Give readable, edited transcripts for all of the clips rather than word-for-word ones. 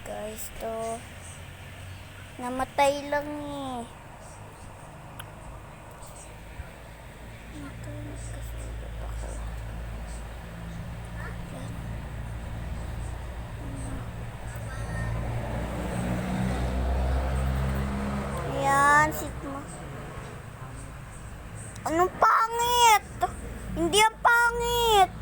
guys, to namatay lang eh. Ito, nagkasulat ako. Ayan, sit mo. Anong pangit? Hindi ang pangit.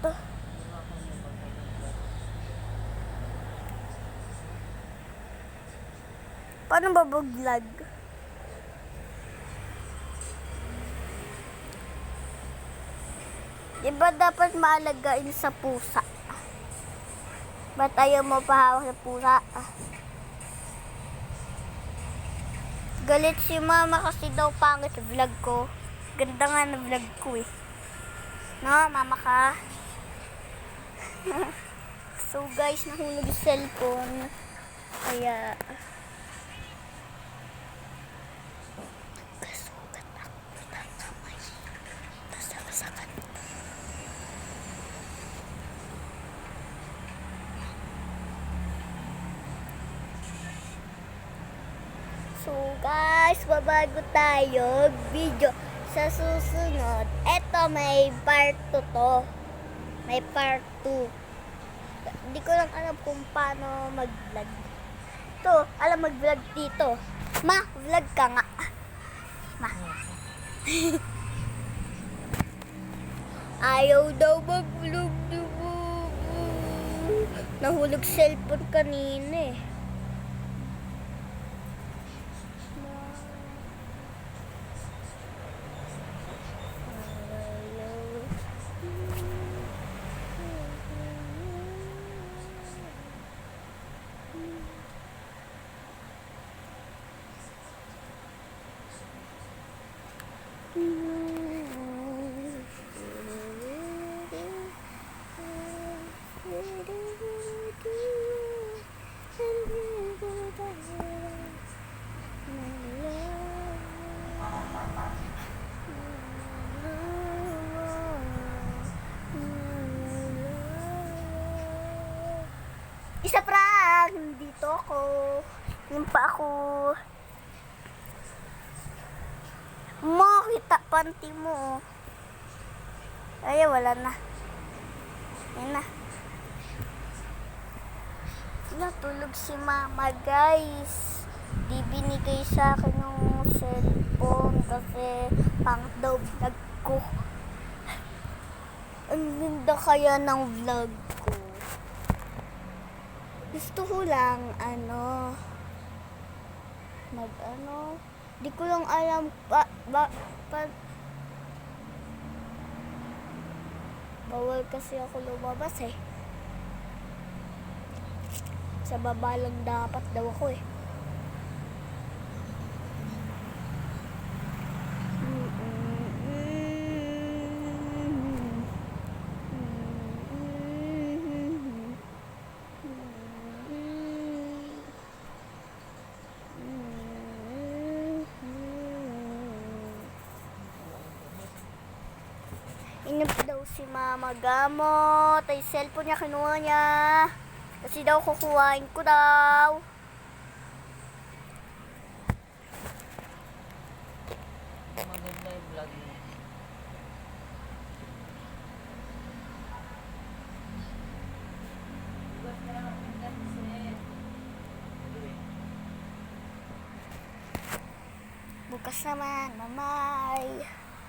Paano ba vlog? Diba dapat maalagain sa pusa? Ba't ayaw mo pahawak sa pusa? Galit si mama kasi daw pangit sa vlog ko. Ganda nga na vlog ko eh. No, mama ka? So guys, nahulog yung cellphone. Kaya kasugat ako sa kamay. Nasaksakan. So guys, babago tayo video sa susunod. Eto, may part 2 to. May part 2. Hindi ko lang alam kung paano mag-vlog. Ito, alam mag-vlog dito. Ma, vlog ka nga. Ma. Ayaw daw mag-vlog. Nahulog cellphone kanina eh. Isa prank! Dito ako. Yung pa ako. Makita panty mo. Ay, wala na. Yan na. Natulog si mama, guys. Di binigay sa akin yung cellphone kasi pang daw vlog ko. Ang ganda kaya ng vlog ko. Gusto ko lang, di ko lang alam, bawal kasi ako lumabas eh. Sa baba lang dapat daw ako eh. Inip daw si mama gamot. Ay, cellphone niya kinuha niya. Kasi daw kukuhain ko daw. Maganda yung vlog mo. Bukas naman, mamay.